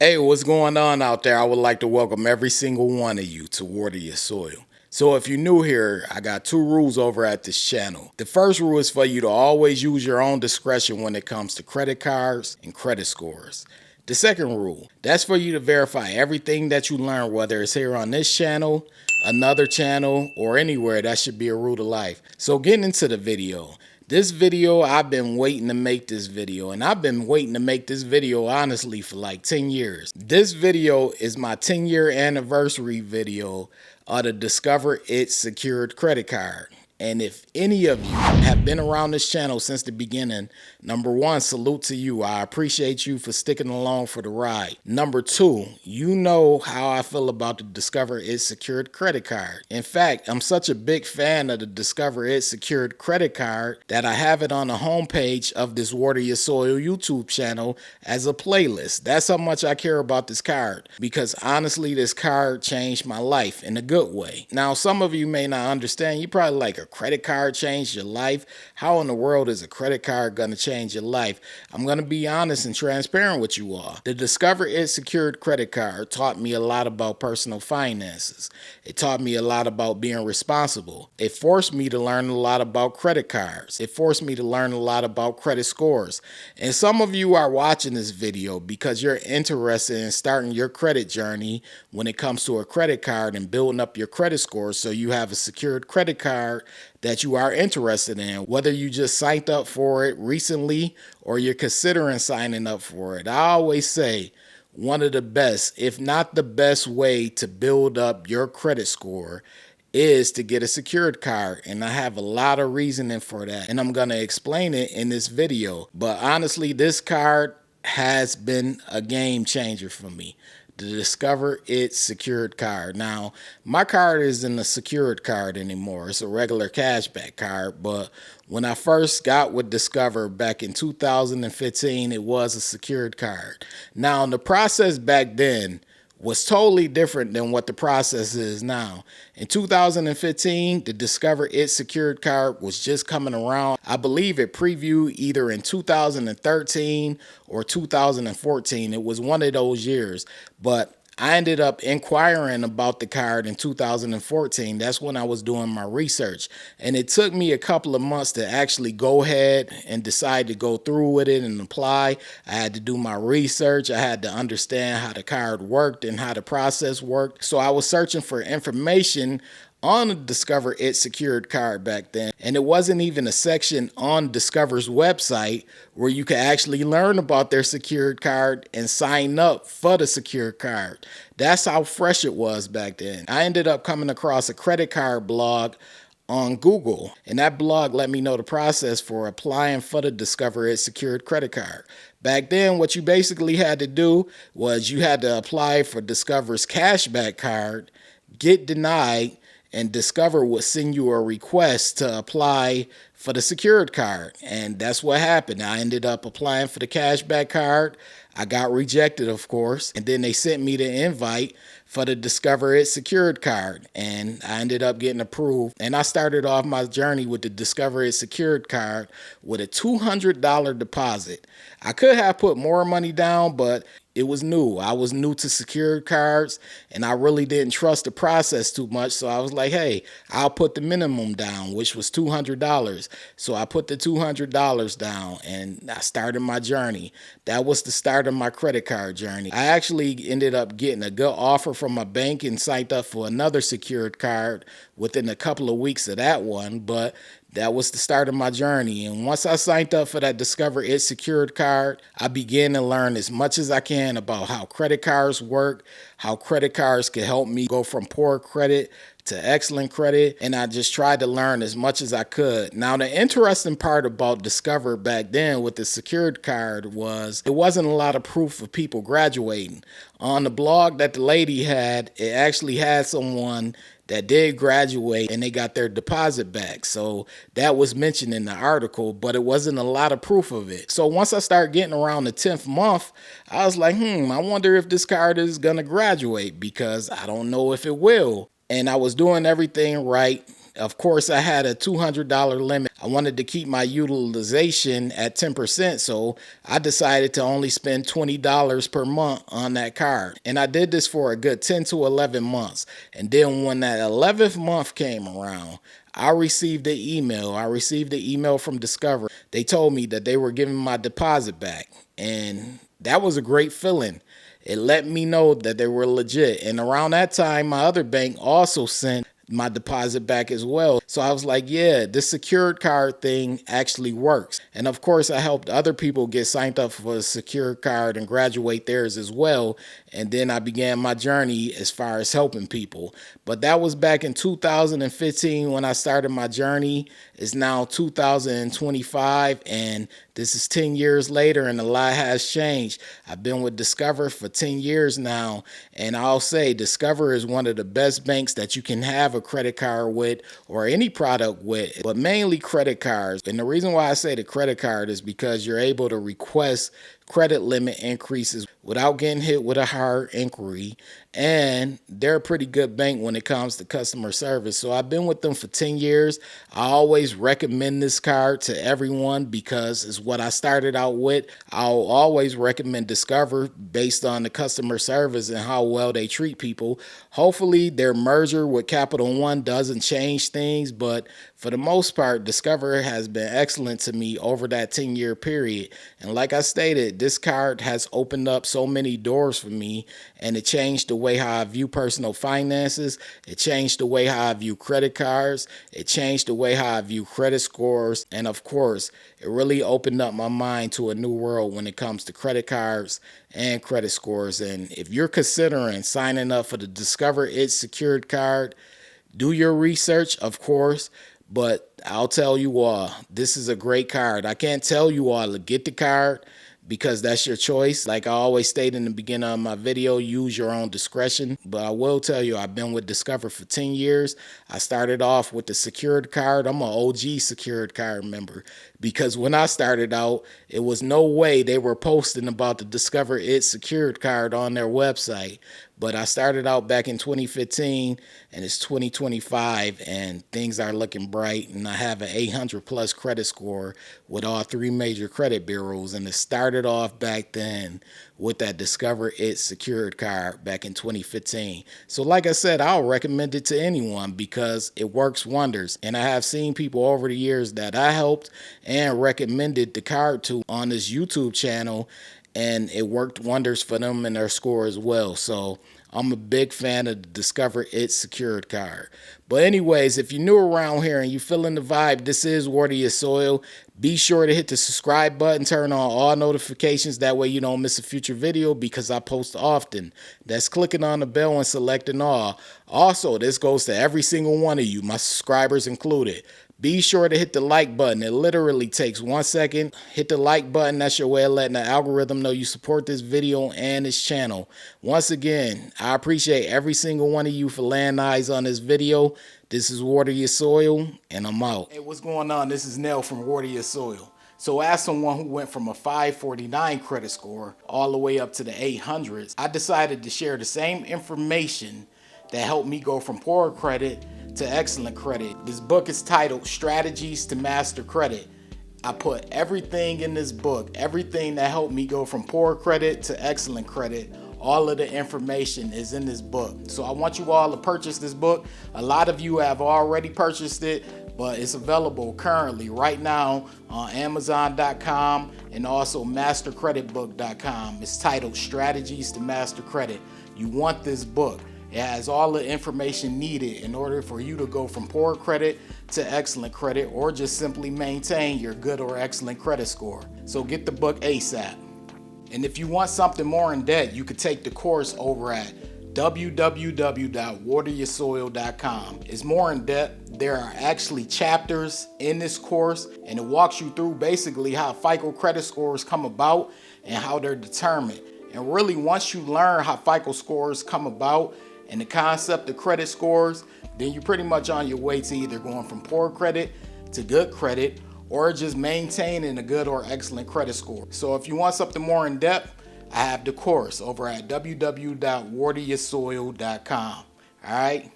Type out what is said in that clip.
Hey, what's going on out there? I would like to welcome every single one of you to Water Your Soil. So if you're new here, I got two rules over at this channel. The first rule is for you to always use your own discretion when it comes to credit cards and credit scores. The second rule, that's for you to verify everything that you learn, whether it's here on this channel, another channel, or anywhere. That should be a rule of life. So getting into the video. This video, I've been waiting to make this video, and I've been waiting to make this video honestly for like 10 years. This video is my 10-year anniversary video of the Discover It secured credit card. And if any of you have been around this channel since the beginning, number one, salute to you. I appreciate you for sticking along for the ride. Number two, you know how I feel about the Discover It secured credit card. In fact, I'm such a big fan of the Discover It secured credit card that I have it on the homepage of this Water Your Soil YouTube channel as a playlist. That's how much I care about this card, because honestly, this card changed my life in a good way. Now, some of you may not understand. You probably like, a credit card changed your life? How in the world is a credit card going to change your life? I'm going to be honest and transparent with you all. The Discover It secured credit card taught me a lot about personal finances. It taught me a lot about being responsible. It forced me to learn a lot about credit cards. It forced me to learn a lot about credit scores. And some of you are watching this video because you're interested in starting your credit journey when it comes to a credit card and building up your credit scores so you have a secured credit card that you are interested in, whether you just signed up for it recently or you're considering signing up for it. I always say one of the best, if not the best way to build up your credit score is to get a secured card, and I have a lot of reasoning for that, and I'm going to explain it in this video. But honestly, this card has been a game changer for me. The Discover It secured card. Now, my card isn't a secured card anymore. It's a regular cashback card. But when I first got with Discover back in 2015, it was a secured card. Now, the process back then was totally different than what the process is now. In 2015, the Discover It secured card was just coming around. I believe it previewed either in 2013 or 2014. It was one of those years, but I ended up inquiring about the card in 2014. That's when I was doing my research. And it took me a couple of months to actually go ahead and decide to go through with it and apply. I had to do my research. I had to understand how the card worked and how the process worked. So I was searching for information on the Discover It secured card back then. And it wasn't even a section on Discover's website where you could actually learn about their secured card and sign up for the secured card. That's how fresh it was back then. I ended up coming across a credit card blog on Google, and that blog let me know the process for applying for the Discover It secured credit card. Back then, what you basically had to do was you had to apply for Discover's cashback card, get denied, and Discover would send you a request to apply for the secured card. And that's what happened. I ended up applying for the cashback card. I got rejected, of course. And then they sent me the invite for the Discover It secured card. And I ended up getting approved. And I started off my journey with the Discover It secured card with a $200 deposit. I could have put more money down, but it was new. I was new to secured cards, and I really didn't trust the process too much. So I was like, hey, I'll put the minimum down, which was $200. So I put the $200 down, and I started my journey. That was the start of my credit card journey. I actually ended up getting a good offer from my bank and signed up for another secured card within a couple of weeks of that one, but that was the start of my journey. And once I signed up for that Discover It secured card, I began to learn as much as I can about how credit cards work, how credit cards can help me go from poor credit to excellent credit. And I just tried to learn as much as I could. Now, the interesting part about Discover back then with the secured card was it wasn't a lot of proof of people graduating. On the blog that the lady had, it actually had someone that did graduate and they got their deposit back. So that was mentioned in the article, but it wasn't a lot of proof of it. So once I started getting around the 10th month, I was like, I wonder if this card is going to graduate, because I don't know if it will. And I was doing everything right. Of course, I had a $200 limit. I wanted to keep my utilization at 10%, so I decided to only spend $20 per month on that card. And I did this for a good 10 to 11 months. And then when that 11th month came around, I received an email. I received an email from Discover. They told me that they were giving my deposit back. And that was a great feeling. It let me know that they were legit. And around that time, my other bank also sent my deposit back as well. So I was like, yeah, this secured card thing actually works. And of course, I helped other people get signed up for a secured card and graduate theirs as well. And then I began my journey as far as helping people. But that was back in 2015 when I started my journey. It's now 2025, and this is 10 years later, and a lot has changed. I've been with Discover for 10 years now, and I'll say Discover is one of the best banks that you can have a credit card with or any product with, but mainly credit cards. And the reason why I say the credit card is because you're able to request credit limit increases without getting hit with a hard inquiry, and they're a pretty good bank when it comes to customer service. So I've been with them for 10 years. I always recommend this card to everyone because it's what I started out with. I'll always recommend Discover based on the customer service and how well they treat people. Hopefully their merger with Capital One doesn't change things, but for the most part, Discover has been excellent to me over that 10-year period. And like I stated, this card has opened up so many doors for me, and it changed the way how I view personal finances. It changed the way how I view credit cards. It changed the way how I view credit scores. And of course, it really opened up my mind to a new world when it comes to credit cards and credit scores. And if you're considering signing up for the Discover It Secured Card, do your research, of course. But I'll tell you all, this is a great card. I can't tell you all to get the card because that's your choice. Like I always state in the beginning of my video, use your own discretion. But I will tell you, I've been with Discover for 10 years. I started off with the secured card. I'm an OG secured card member because when I started out, it was no way they were posting about the Discover It secured card on their website. But I started out back in 2015 and it's 2025 and things are looking bright, and I have an 800 plus credit score with all three major credit bureaus, and it started off back then with that Discover It secured card back in 2015. So like I said, I'll recommend it to anyone because it works wonders, and I have seen people over the years that I helped and recommended the card to on this YouTube channel, and it worked wonders for them and their score as well. So I'm a big fan of the Discover It secured card. But anyways, if you're new around here and you're feeling the vibe, this is Water Your Soil. Be sure to hit the subscribe button, turn on all notifications. That way you don't miss a future video because I post often. That's clicking on the bell and selecting all. Also, this goes to every single one of you, my subscribers included. Be sure to hit the like button. It literally takes 1 second. Hit the like button. That's your way of letting the algorithm know you support this video and this channel. Once again, I appreciate every single one of you for laying eyes on this video. This is Water Your Soil, and I'm out. Hey, what's going on? This is Nell from Water Your Soil. So as someone who went from a 549 credit score all the way up to the 800s, I decided to share the same information that helped me go from poor credit to excellent credit. This book is titled Strategies to Master Credit. I put everything in this book, everything that helped me go from poor credit to excellent credit. All of the information is in this book. So I want you all to purchase this book. A lot of you have already purchased it, but it's available currently right now on Amazon.com and also MasterCreditBook.com. It's titled Strategies to Master Credit. You want this book. It has all the information needed in order for you to go from poor credit to excellent credit, or just simply maintain your good or excellent credit score. So get the book ASAP. And if you want something more in depth, you could take the course over at www.wateryoursoil.com. It's more in depth. There are actually chapters in this course, and it walks you through basically how FICO credit scores come about and how they're determined. And really, once you learn how FICO scores come about and the concept of credit scores, then you're pretty much on your way to either going from poor credit to good credit, or just maintaining a good or excellent credit score. So if you want something more in depth, I have the course over at www.wateryoursoil.com. All right.